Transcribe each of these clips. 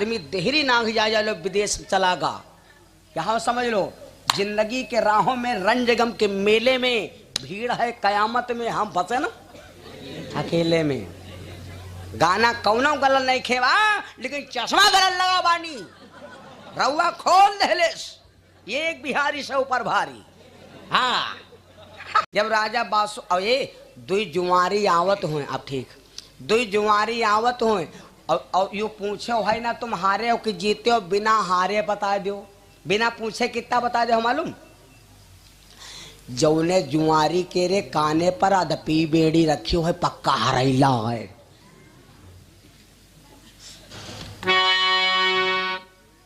आदमी देहरी नांग जा लो विदेश चलागा। यहाँ समझ लो जिंदगी के राहों में रंज गम के मेले में भीड़ है, कयामत में हम फंसे ना अकेले में। गाना कौनो गलत नहीं खेवा, लेकिन चश्मा गलत लगा बानी रउआ खोल दहलेस, ये एक बिहारी से ऊपर भारी। हाँ जब राजा बासु और ये दुई जुआरी आवत हुए, अब ठीक दुई जुआरी आवत हुए और यू पूछे भाई ना तुम हारे हो कि जीते हो, बिना हारे बता दो, बिना पूछे कितना बता दो मालूम। जौने जुआरी के रे काने पर अदपी बेड़ी रखी हो है, पक्का हरैला है।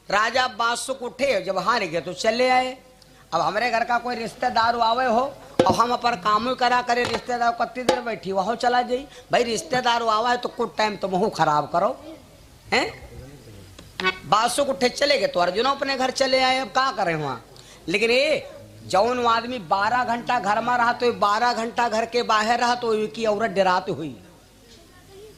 राजा बासुक उठे, जब हार गए तो चले आए। अब हमारे घर का कोई रिश्तेदार आवे हो और हम अपन काम करा करे, रिश्तेदार कत्ती देर बैठी वह चला जाई। भाई रिश्तेदार आवा है तो कुछ टाइम तो मुँह खराब करो हैं। बासुक उठे चले गए तो अर्जुन अपने घर चले आए। अब क्या करें वहाँ, लेकिन ये जौन आदमी 12 घंटा घर में रहा तो 12 घंटा घर के बाहर रहा तो की औरत डराती हुई।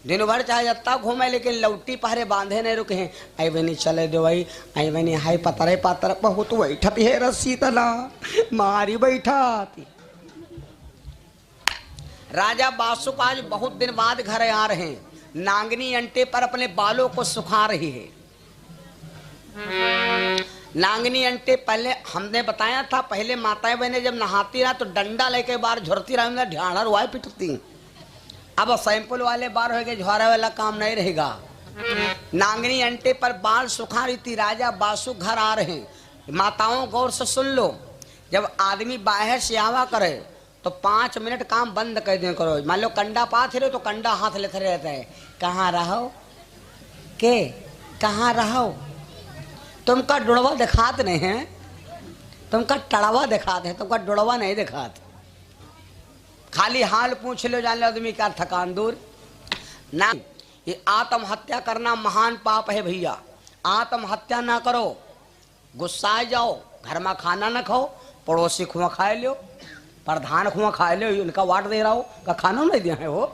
दिन भर चाहे जत्ता घूमे लेकिन लौटी पहरे बांधे नहीं रुके हैं। आई बनी चले दो भाई, आई बनी हाई पतरे पातर बहुत बैठती है रस्सी तना मारी बैठा। राजा बासुक आज बहुत दिन बाद घर आ रहे हैं। नांगनी अंटे पर अपने बालों को सुखा रही है। नांगनी अंटे पहले हमने बताया था, पहले माताएं बहनें जब नहाती रहा तो डंडा लेके बाहर झुरती रहा, ढाढ़ा रुआए पिटती। अब सैंपल वाले बार हो गए, झुआरा वाला काम नहीं रहेगा। नांगनी अंटे पर बाल सुखा रही थी। राजा बासुक घर आ रहे हैं। माताओं गौर से सुन लो, जब आदमी बाहर से आवा करे तो 5 मिनट काम बंद कर दे करो। मान लो कंडा पाथ रहे तो कंडा हाथ लेते रहता है, कहाँ रहो के कहाँ रहो, तुमका डुड़वा दिखाते नहीं है, तुमका टड़वा दिखाते हैं, तुमका डुड़वा नहीं दिखाते। खाली हाल पूछ लो, जान लो आदमी का थकान दूर ना। ये आत्महत्या करना महान पाप है भैया। आत्महत्या ना करो, गुस्सा जाओ, घर में खाना ना खाओ, पड़ोसी खुआ खा लो, प्रधान खुआ खा लो, उनका वाट दे रहा हो का खाना नहीं दिया है, हो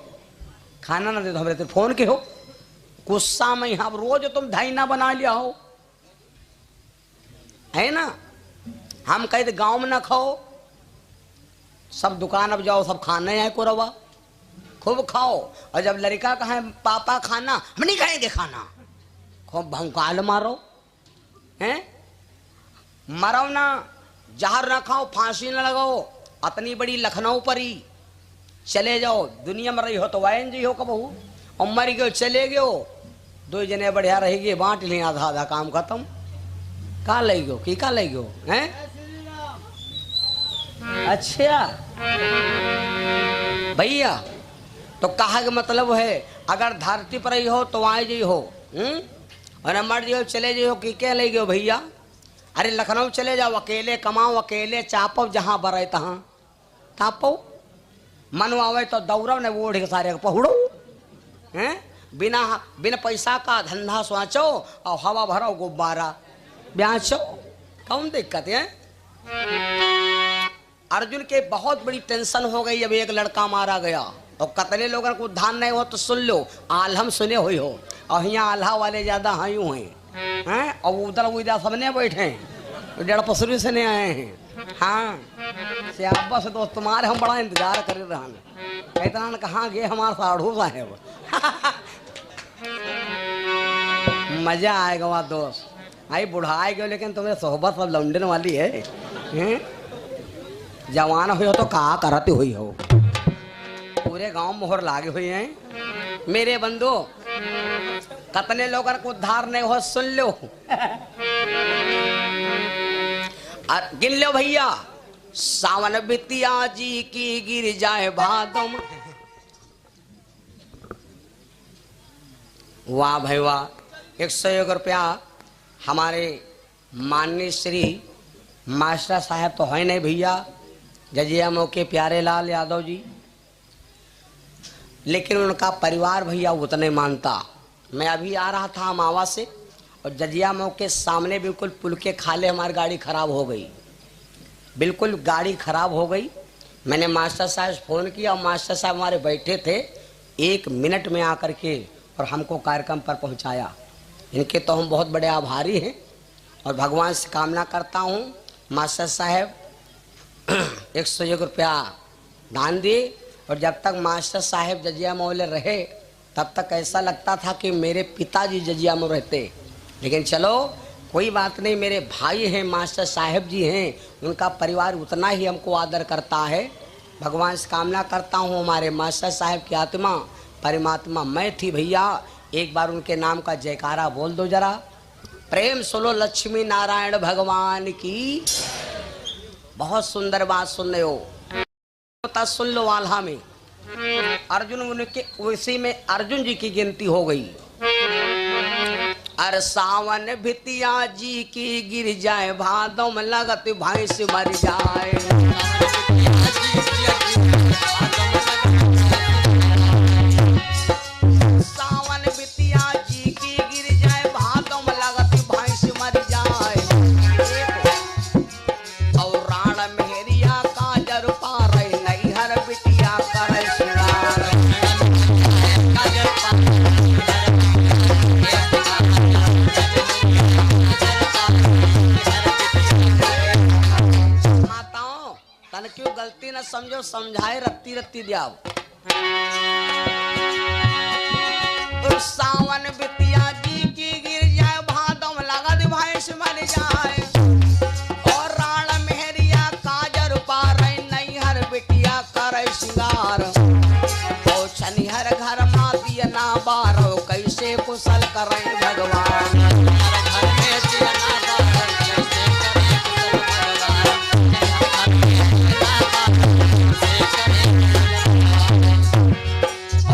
खाना ना दे तो हमारे फोन के हो। गुस्सा में यहाँ रोज तुम धाइना बना लिया हो है ना। हम कहते गांव में ना खाओ, सब दुकान अब जाओ, सब खाने आए को रवा खूब खाओ। और जब लड़का कहे पापा खाना, हम नहीं खाएंगे खाना, खूब भौकाल मारो हैं, मरो ना, जहर ना खाओ, फांसी ना लगाओ, इतनी बड़ी लखनऊ पर ही चले जाओ। दुनिया में रही हो तो वायन जी हो कबहू, और मर गए चले गए, 2 जने बढ़िया रहेगी, बांट लें आधा आधा, काम खत्म। का ले गयो की का ले गयो हैं। अच्छा भैया, तो कहा का मतलब है अगर धरती पर ही हो तो आए जी हो, और मर जी चले जी हो कि क्या ले गयो भैया। अरे लखनऊ चले जाओ, अकेले कमाओ, अकेले चापो, जहां बरे तहां तापो, मन आवे तो दौड़ो ने ओढ़ के सारे पहुड़ो हैं। बिना पैसा का धंधा सोचो और हवा भरो गुब्बारा ब्याचो, कौन दिक्कत है। अर्जुन के बहुत बड़ी टेंशन हो गई जब एक लड़का मारा गया और कतले लोगों को उद्धार नहीं हो तो सुन लो, आलम सुने हुई हो, और यहाँ आल्हा वाले ज्यादा हायु हैं, और उधर उधर सबने बैठे हैं, 1.5 पसरी से नहीं आए हैं। हाँ सियाबा से दोस्त तुम्हारे हम बड़ा इंतजार कर रहे हैं, कहता कहाँ गए हमारे साढ़ू साहेब। मजा आएगा वहाँ दोस्त, आई बुढ़ा गए लेकिन तुम्हें सोहबत सब लौंडन वाली है। जवान हुई हो तो कहा करती हुई हो, पूरे गांव मोहर लागे हुए हैं। मेरे बंधु कतने लोगों को उद्धार नहीं हो, सुन लो गिन लो भैया। सावन बितिया जी की गिर जाए भादम, वाह भाई वाह। 101 रुपया हमारे माननीय श्री मास्टर साहब तो है नहीं भैया, जजिया मौके प्यारे लाल यादव जी, लेकिन उनका परिवार भैया उतने मानता। मैं अभी आ रहा था मावा से और जजिया मौके सामने बिल्कुल पुल के खाले हमारी गाड़ी खराब हो गई, बिल्कुल गाड़ी खराब हो गई। मैंने मास्टर साहब फ़ोन किया और मास्टर साहब हमारे बैठे थे, 1 मिनट में आकर के और हमको कार्यक्रम पर पहुंचाया। इनके तो हम बहुत बड़े आभारी हैं और भगवान से कामना करता हूँ मास्टर साहब 101 रुपया दान दिए। और जब तक मास्टर साहब जजिया मौले रहे तब तक ऐसा लगता था कि मेरे पिताजी जजिया में रहते। लेकिन चलो कोई बात नहीं, मेरे भाई हैं, मास्टर साहब जी हैं, उनका परिवार उतना ही हमको आदर करता है। भगवान से कामना करता हूँ हमारे मास्टर साहब की आत्मा परमात्मा मैं थी भैया, एक बार उनके नाम का जयकारा बोल दो जरा। प्रेम सुनो लक्ष्मी नारायण भगवान की। बहुत सुंदर बात सुन रहे हो, सुन लो। वाल्हा में अर्जुन उनके उसी में अर्जुन जी की गिनती हो गई। अर सावन भितिया जी की गिर जाए, भादों में लगत भैंस मर जाए। सावन भितिया जी की गिर जाए, भादों में लगत भैंस मर जाए। और राण मेहरिया काजर पार नैहर बिटिया कर श्रृंगार। तन क्यों गलती न समझो, समझाए रत्ती रत्ती दियाओ। सावन बिटिया जी की गिर जाए, भादों में लगत भैंस मर जाए। और राण मेहरिया काजर पार नैहर बिटिया कर श्रृंगार। और शनिहर घर माती ना बारो, कैसे कुशल करें भगवान। घर में दिया ना बारो, कैसे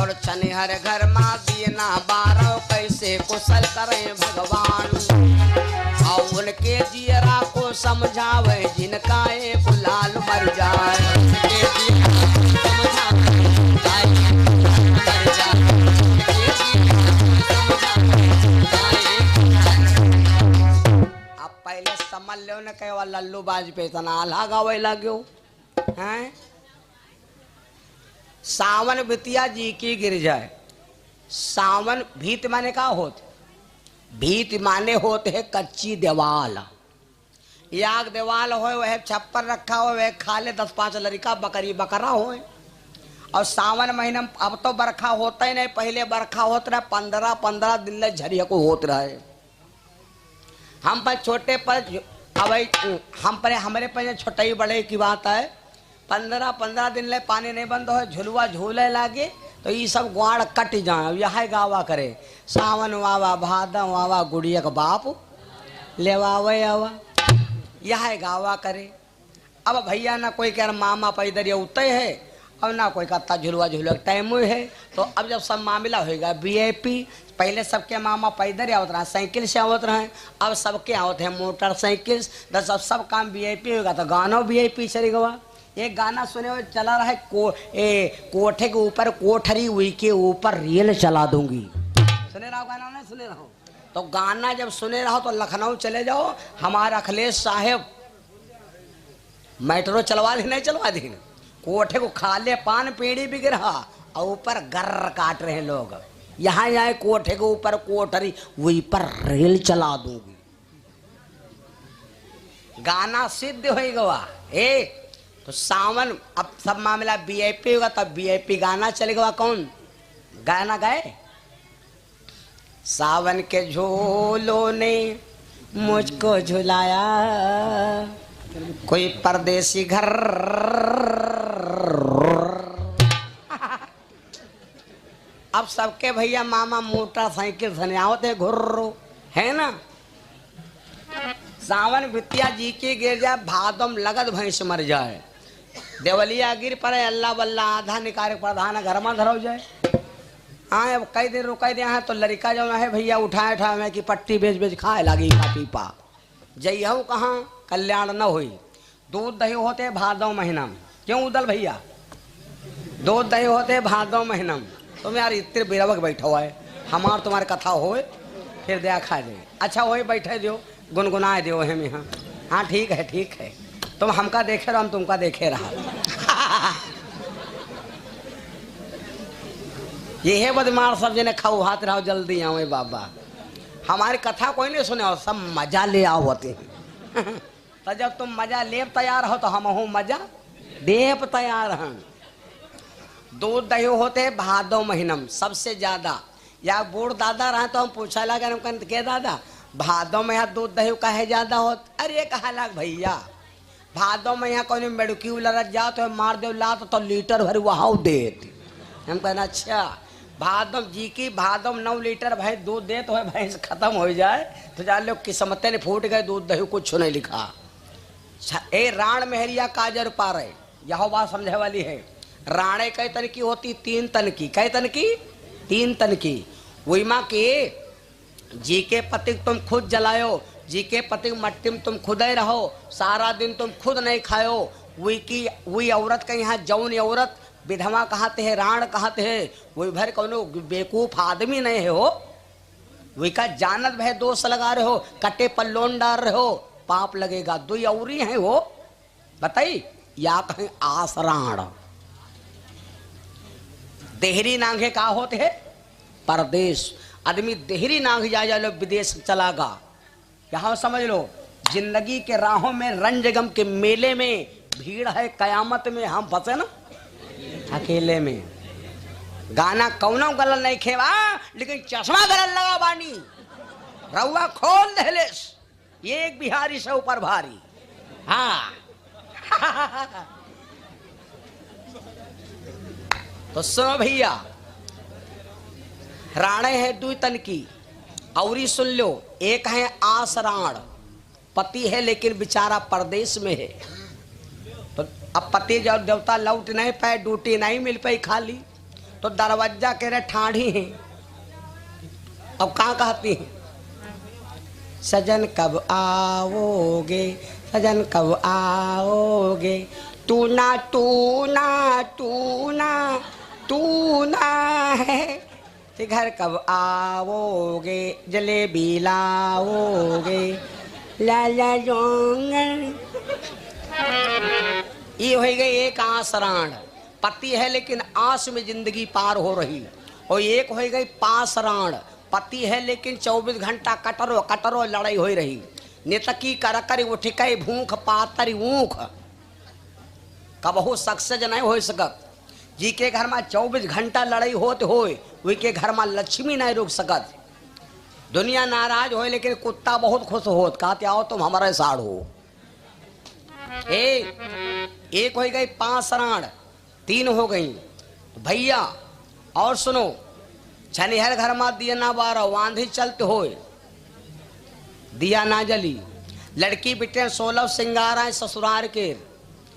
और शनिहर घर माँ दिए ना बारो, कैसे कुशल करें भगवान। और उनके जियरा को समझावे, जिनका एक लाल मर जाए। अब पहले समझ लो न कहे लल्लू बाज पे इतना आल्हा गावे लाग्यो हैं। सावन बितिया जी की गिर जाए। सावन भीत माने का होते, भीत माने होते है कच्ची दीवाल। याग दीवाल हो वह छप्पर रखा हो, वह खाले 10-5 लड़का बकरी बकरा हो। और सावन महीना अब तो बरखा होता ही नहीं, पहले बरखा होता रहा 15-15 दिन ले झरिया को होत रहे। हम पर छोटे पर अब हम पर हमारे पर छोटे बड़े की बात है, 15-15 दिन ले पानी नहीं बंद हो, झुलवा झूले लागे तो ये सब ग्वाड़ कट जाए। यह गावा करे सावन वावा भादम वावा गुड़िया का बाप लेवावे आवा, यह गावा करे। अब भैया ना कोई कह मामा पैदर उतरे है, अब ना कोई कहता झुलवा झूले टाइम है। तो अब जब सब मामला होगा VIP, पहले सबके मामा पैदल आवत रहा, साइकिल से आवत रहे, अब सबके आवत है मोटरसाइकिल। दस अब सब काम VIP होगा तो गाना VIP चले गवा। एक गाना सुने हुए चला रहा है कोठे के ऊपर कोठरी हुई के ऊपर रेल चला दूंगी। सुने रहो गाना, नहीं सुने रहो तो गाना जब सुने रहो तो लखनऊ चले जाओ, हमारा अखिलेश साहेब मेट्रो चलवा दी नहीं चलवा दी, कोठे को खाले पान पेड़ी बिक रहा और ऊपर गर्र काट रहे लोग। यहाँ जाए कोठे के ऊपर कोठरी वही पर रेल चला दूंगी। गाना सिद्ध हो गवा। तो सावन अब सब मामला VIP होगा तब VIP गाना चलेगा। कौन गाना गाए? सावन के झोलों ने मुझको झुलाया, कोई परदेसी घर। अब सबके भैया मामा मोटरसाइकिल से आवते घुर्रो है ना। सावन बिटिया जी की गिर जाए, भादम लगत भैंस मर जाए। देवलिया गिर पड़े, अल्लाह बल्ला आधा निकाल प्रधान घर में धरो जाए। हाँ अब कई दिन रुका दिया है तो लड़का जो है भैया उठाए उठाए कि पट्टी बेच बेच खाए लगी खा पीपा। जइहू कहाँ कल्याण न हुई। दूध दही होते भादों महीना में, क्यों उदल भैया? दूध दही होते भादों महीना में। तुम यार इतने बेरवक बैठा हुआ है, हमार तुम्हारे कथा होए फिर दया खा दे। अच्छा वही बैठे दो गुनगुनाए दो हम यहाँ। हाँ ठीक है, तुम हमका देखे रहो हम तुमका देखे रहा। ये है बदमाश सब जने खाओ हाथ रहो जल्दी आओ बाबा। हमारी कथा कोई नहीं सुने हो, सब मजा ले आओ होते हैं। तो जब तुम मजा ले तैयार हो तो हम हो मजा देव तैयार हैं। दूध दही होते भादो महीनम सबसे ज्यादा। या बूढ़ दादा रहे तो हम पूछा लगा के दादा भादो में यहाँ दूध दही कहे ज्यादा हो। अरे कहा लाग भैया भादो में यहाँ कोई मेडकी उलरत जाओ तो मार दो लात तो लीटर भर वहां दे। हम कहना अच्छा भादम जी की भादम 9 लीटर भाई दूध दे तो भैंस खत्म हो जाए तो जान लो किस्मतें फूट गए, दूध दही कुछ नहीं लिखा। ए राण मेहरिया काजर पा रहे यह बात समझे वाली है। राणे कई तन की होती 3 तन की, कई तन की 3 तन की। वही माँ के जी के पति तुम खुद जलायो, जी के पति मट्टी में तुम खुद ही रहो, सारा दिन तुम खुद नहीं खायो। वही औरत का यहाँ जौन औरत विधवा कहते है, राण कहते है। वही भर कौनो बेवकूफ आदमी नहीं है हो, वही का जानत भय दोष लगा रहे हो, कटे पर लोन डाल रहे हो, पाप लगेगा। 2 औरी है वो बताई या कहीं आसराण। देहरी नांगे का होते है परदेश। आदमी देहरी नांग जा लो विदेश चलागा। यहाँ समझ लो जिंदगी के राहों में रंजगम के मेले में भीड़ है, कयामत में हम फंसे ना अकेले में। गाना कौनो गलत नहीं खेवा लेकिन चश्मा गलत लगा बानी रउआ खोल दहलेस एक बिहारी से ऊपर भारी। हाँ तो सुनो भैया राणे है 2 तन की। औरी सुन लो एक है आसराण, पति है लेकिन बेचारा परदेश में है। तो अब पति जब देवता लौट नहीं पाए, ड्यूटी नहीं मिल पाई खाली, तो दरवाजा कह रहे ठाढ़ी है। अब कहाँ कहती है सजन कब आओगे, सजन कब आओगे, तू ना तू ना तू ना तू ना है, घर कब आओगे, जलेबी लाओगे, लाला ये हो गई एक आसराण। पति है लेकिन आस में जिंदगी पार हो रही। और एक हो गई पासराण, पति है लेकिन 24 घंटा कटरो कटरो लड़ाई हो रही। नेतकी कर कर उठिकई भूख पातरी ऊख, कबहू सक्सेस नहीं हो सकत। जी के घर में 24 घंटा लड़ाई होते होए, वही के घर में लक्ष्मी नहीं रुक सकत। दुनिया नाराज हो लेकिन कुत्ता बहुत खुश होत, कहते आओ तुम हमारे साड़ हो। एक हो गई पासराण, 3 हो गई भैया। और सुनो छनिहर घर में दिया ना बारा वांधी चलते होए दिया ना जली। लड़की बिटे 16 सिंगार आए ससुरार के,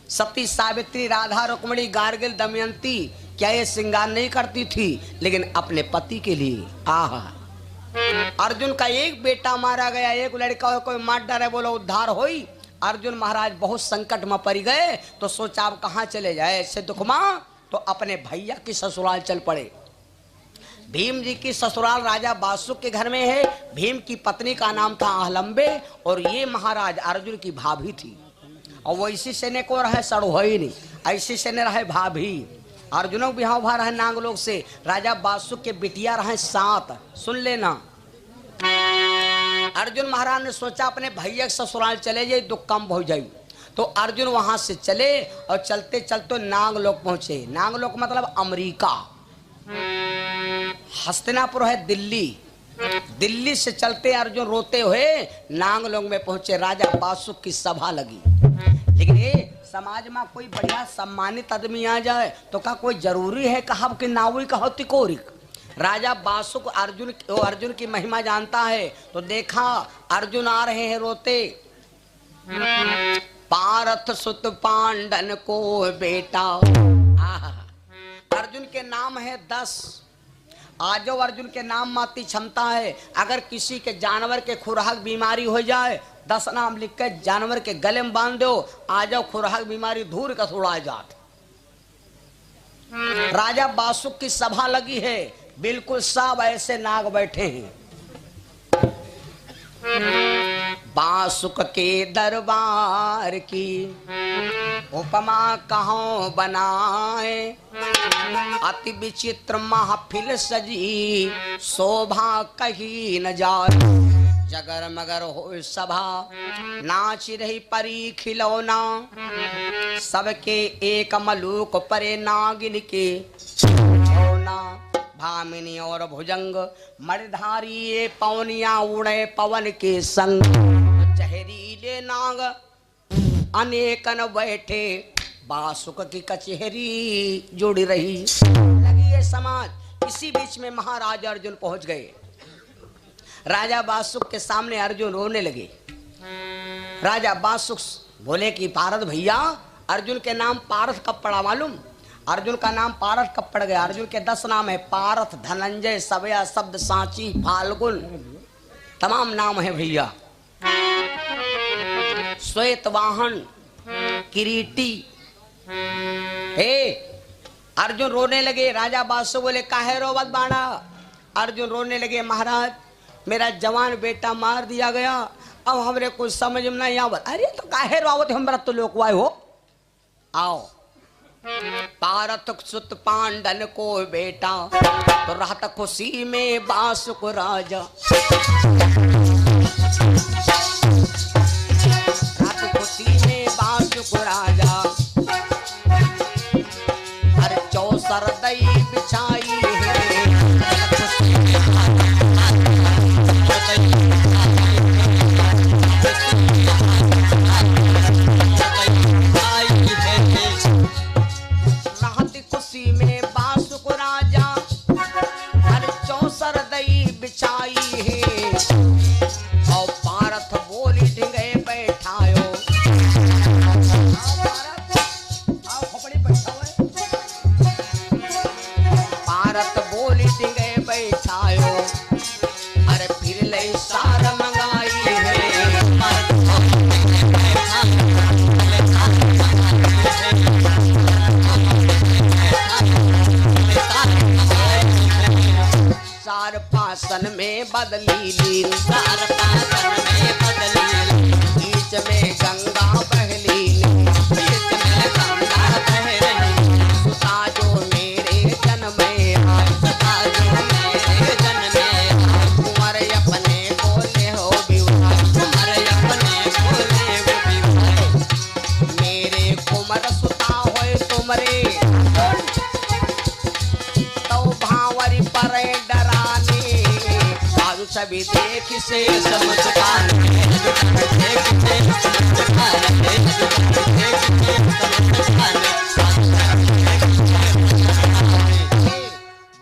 सती सावित्री राधा रुक्मणी गार्गिल दमयंती क्या ये श्रृंगार नहीं करती थी लेकिन अपने पति के लिए। आहा अर्जुन का एक बेटा मारा गया, एक लड़का कोई मार डरे बोलो उद्धार होई। अर्जुन महाराज बहुत संकट में पड़ गए तो सोचा अब कहाँ चले जाए ऐसे दुख में, तो अपने भैया की ससुराल चल पड़े। भीम जी की ससुराल राजा बासुक के घर में है। भीम की पत्नी का नाम था आहलंबे और ये महाराज अर्जुन की भाभी थी। और वो इसी से ने को रहे सड़ोही नहीं, ऐसी से ने रहे भाभी। अर्जुनों बिहाव भा रहे नांग लोग से। राजा बासुक के बिटिया रहे 7, सुन लेना। अर्जुन महाराज ने सोचा अपने भैया के ससुराल चले जाए दुख कम हो जाए। तो अर्जुन वहां से चले और चलते चलते नाग लोक पहुंचे। नाग लोक मतलब अमेरिका। हस्तिनापुर है दिल्ली। दिल्ली से चलते अर्जुन रोते हुए नाग लोक में पहुंचे। राजा बासुक की सभा लगी। लेकिन ये समाज में कोई बढ़िया सम्मानित आदमी आ जाए तो क्या कोई जरूरी है कहा कि नावी कहो तिकोरिक। राजा बासुक अर्जुन की महिमा जानता है तो देखा अर्जुन आ रहे हैं रोते। पारथ सुत पांडन को बेटा। अर्जुन के नाम है 10। आजो अर्जुन के नाम माती क्षमता है। अगर किसी के जानवर के खुराक बीमारी हो जाए 10 नाम लिख के जानवर के गले में बांध दो, आ जाओ खुराक बीमारी दूर का थोड़ा जात। राजा बासुक की सभा लगी है, बिल्कुल सब ऐसे नाग बैठे हैं। बासुक के दरबार की उपमा कहाँ बनाए, अति विचित्र महफिल सजी, शोभा कहीं न जाए। जगर मगर हो सभा, नाच रही परी खिलौना, सबके एक मलूक परे नागिन के होना। भामिनी और भुजंग मणिधारी ये पवनिया उड़े पवन के संग, जहरीले नाग अनेकन बैठे, बासुक की कचहरी जुड़ी रही। लगी ये समाज। इसी बीच में महाराज अर्जुन पहुंच गए। राजा बासुक के सामने अर्जुन रोने लगे। राजा बासुक बोले कि पारद भैया, अर्जुन के नाम पारथ कब पड़ा मालूम? अर्जुन का नाम पारथ कब पड़ गया? अर्जुन के 10 नाम है, पारथ, धनंजय, सवया, शब्द, सांची, फाल्गुन, तमाम नाम है भैया। श्वेत वाहन, किरीटी। हे अर्जुन रोने लगे। राजा बासु बोले काहे रोवत बाड़ा? अर्जुन रोने लगे, महाराज मेरा जवान बेटा मार दिया गया, अब हमरे कुछ समझ में नहीं आवत। अरे तो काहे रोवत हमरा तो लोकवाय हो। आओ। पारथ सुत पांडन को बेटा, तो रहता खुशी में बासुक राजा। रहता खुशी में बासुक राजा, हर चौसर दई बिछाई है। खुशी में बासुक राजा, हर चौसर दई बिछाई है। और पारथ बोली ढिंगे बैठायो। पारथ बोली ढिंगे बैठायो, अरे फिर ले सार मंगाई है। सार पासन में बदली लीन, सार पासन में बदली लीन, बीच में गंगा बहली, बीच में गंगा बह रही। सुता जो मेरे जन्म में आए, सुता जो मेरे जन्म में आए। कुंवर अपने बोले हो विवाह, कुंवर अपने बोले हो विवाह। मेरे कुंवर सुता होए तुमरे, तो भावरी परे सभी देख से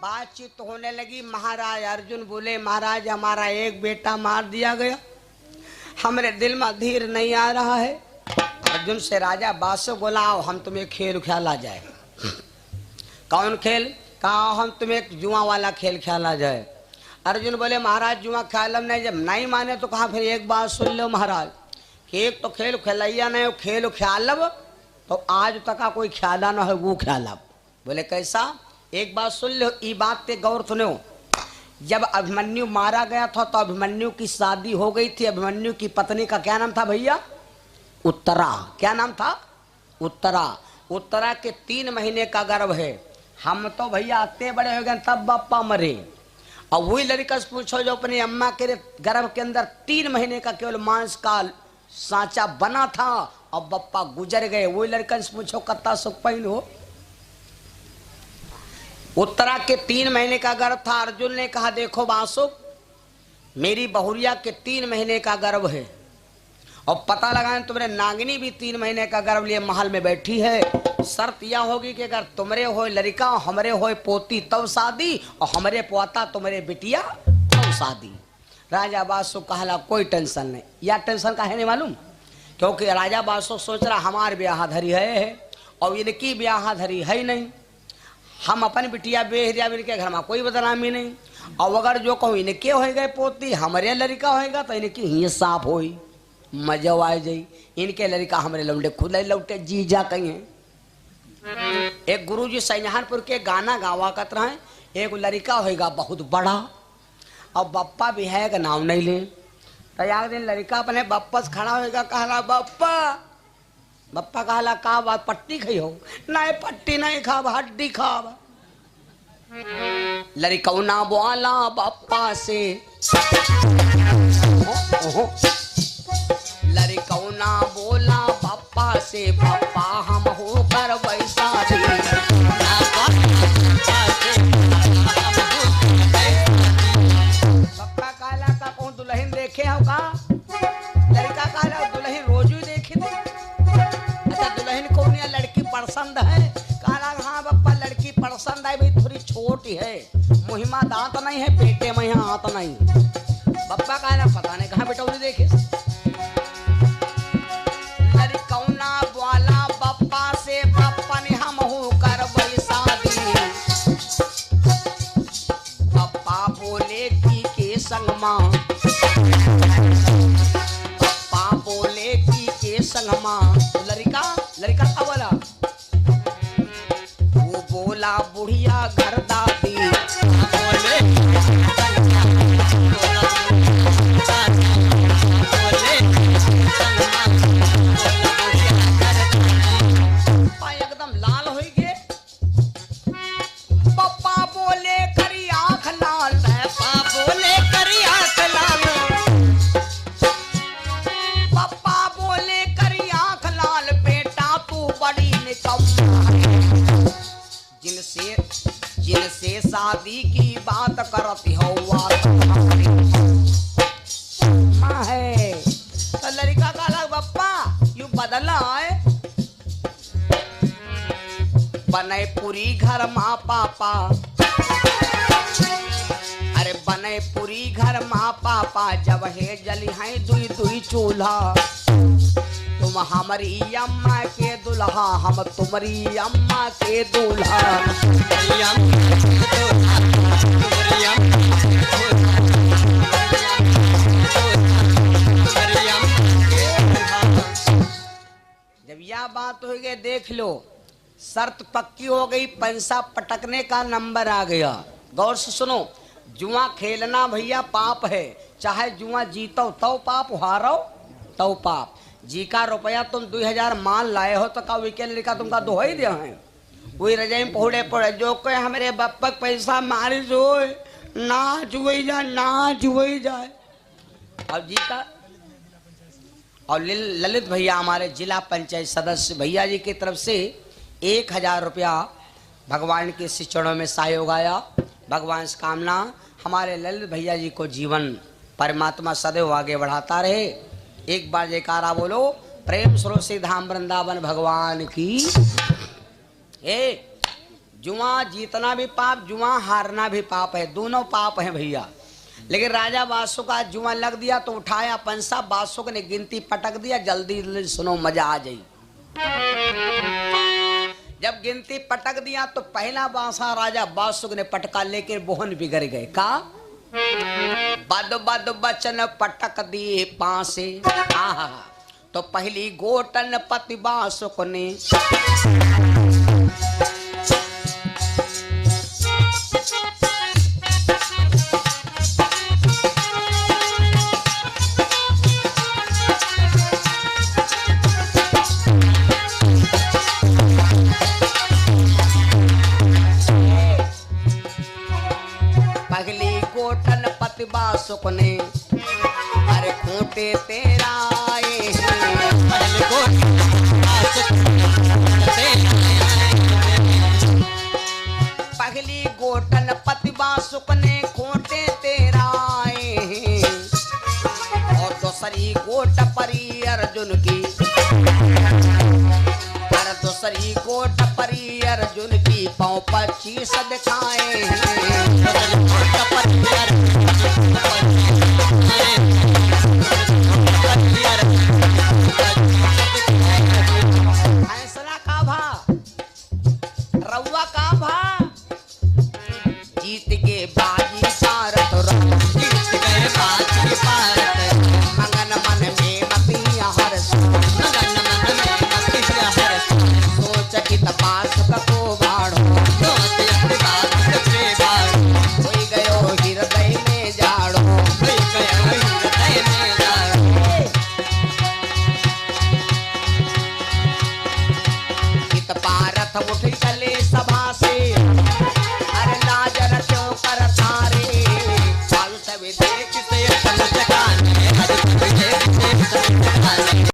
बातचीत होने लगी। महाराज अर्जुन बोले, महाराज हमारा एक बेटा मार दिया गया, हमारे दिल में धीर नहीं आ रहा है। अर्जुन से राजा बासु बोला, आओ हम तुम्हें खेल खेला जाए। कौन खेल? कहा हम तुम्हें जुआ वाला खेल खेला जाए। अर्जुन बोले, महाराज जुआ ख्यालम नहीं, जब नहीं माने तो कहा फिर एक बात सुन लो महाराज, कि एक तो खेल खेलैया नहीं हो, खेल ख्यालब तो आज तक का कोई ख्याला ना हो वो ख्यालब। बोले कैसा? एक बात सुन लो, ये बात पे गौर सुनो। जब अभिमन्यु मारा गया था तो अभिमन्यु की शादी हो गई थी। अभिमन्यु की पत्नी का क्या नाम था भैया? उत्तरा। क्या नाम था? उत्तरा। उत्तरा के 3 महीने का गर्भ है। हम तो भैया आते बड़े हो गए तब बापा मरे। और वही लड़का से पूछो जो अपनी अम्मा के गर्भ के अंदर 3 महीने का केवल मांस का सांचा बना था और बप्पा गुजर गए। वही लड़का से पूछो कत्ता सुख पहिन हो। उत्तरा के 3 महीने का गर्भ था। अर्जुन ने कहा देखो बासुक, मेरी बहुरिया के 3 महीने का गर्भ है और पता लगाएं तुम्हारे नागिनी भी 3 महीने का गर्भ लिए महल में बैठी है। शर्त यह होगी कि अगर तुमरे हो लड़का, हमरे हो पोती तब शादी, और हमरे पोता तुम्हारे बिटिया तब शादी। राजा बासु कहला कोई टेंशन नहीं। या टेंशन का है नहीं मालूम? क्योंकि राजा बासु सोच रहा हमार ब्याह धरी है और इनकी ब्याह धरी है ही नहीं। हम अपन बिटिया बेहरिया इनके घर में कोई बदनामी नहीं। और अगर जो कहूँ इनके हो गए पोती, हमारे लड़का होएगा तो इनकी ही साफ होई, मजा आ जाई। इनके लड़का हमारे लौटे खुद लौटे जीजा कहीं। एक गुरुजी सैजहानपुर के गाना गावा करते रहे, एक लड़का होएगा बहुत बड़ा और बप्पा भी है का नाम नहीं ले। तो एक दिन लड़का अपने बप्पा से खड़ा होएगा, कहला बप्पा बप्पा कहला का बात पट्टी खई हो? नहीं पट्टी नहीं खाब, हड्डी खाब। लड़कौना बोला बप्पा से, लड़कौना बोला बप्पा से, बप्पा हम होकर वैसा बप्पा कहला का कौन दुल्हन देखे हो का? लड़का कहला दुल्हन रोज ही देखी थी। अच्छा दुल्हन कौन है? लड़की पसंद है? कहला हाँ बप्पा लड़की पसंद है, भाई थोड़ी छोटी है, मुहिमा दांत नहीं है, पेटे में यहाँ हाथ नहीं। बप्पा कहला पता नहीं कहाँ बेटौली देखे। लड़कौना बोला बप्पा से, बप्पा ने हम होकर वैसा दी। बप्पा बोले की के संग माँ, बप्पा बोले की के संग माँ। लड़का क्या बोला? वो बोला बुढ़िया घर दादी। एकदम लाल हो गए। पप्पा बोले करी आंख लाल, पापा बोले करी आंख लाल, पप्पा बोले करी आंख लाल, बेटा तू बड़ी निकम्मा है, जिनसे शादी की बात करती हो माँ है। तो लड़का का अलग बप्पा यू बदला है। बने पूरी घर माँ पापा, अरे बने पूरी घर माँ पापा, जब है जली है दुई दुई चूल्हा। तुम हमारी अम्मा के दुल्हा, हम तुम्हारी अम्मा के दूल्हा। जब यह बात हो गई देख लो, शर्त पक्की हो गई, पैसा पटकने का नंबर आ गया। गौर से सुनो, जुआ खेलना भैया पाप है, चाहे जुआ जीतो तो पाप, हारो तो पाप। जी का रुपया तुम 2000 मान लाए हो तो का वीकेंड लिखा तुमका दोहई दिया है। वही रजाई में पहुड़े पड़े जो कोई हमारे बप्पक पैसा मारी जो ना जुई जाए, ना जुई जाए। और जी का और ललित भैया हमारे जिला पंचायत सदस्य भैया जी की तरफ से 1000 रुपया भगवान के चरणों में सहयोग आया। भगवान से कामना हमारे ललित भैया जी को जीवन परमात्मा सदैव आगे बढ़ाता रहे। एक बार जयकारा बोलो, प्रेम स्रोत से धाम वृंदावन भगवान की। जुआ जीतना भी पाप, जुआ हारना भी पाप है, दोनों पाप है भैया। लेकिन राजा बादशाह का जुआ लग दिया तो उठाया पंसा, बादशाह ने गिनती पटक दिया। जल्दी जल्दी सुनो मजा आ जाए। जब गिनती पटक दिया तो पहला बांसा राजा बादशाह ने पटका, लेकर बोहन बिगड़ गए। का बद बद बचन पटक दिए पासे, तो पहली गोटन पति बादशाह ने सुख ने अरे खूंटे तेरा आए, पहली गोटन पतिबा सुख ने खूंटे तेरा आए, और दूसरी गोट परी अर्जुन की, और दूसरी गोट परी अर्जुन की पाँव 25 दिखाए।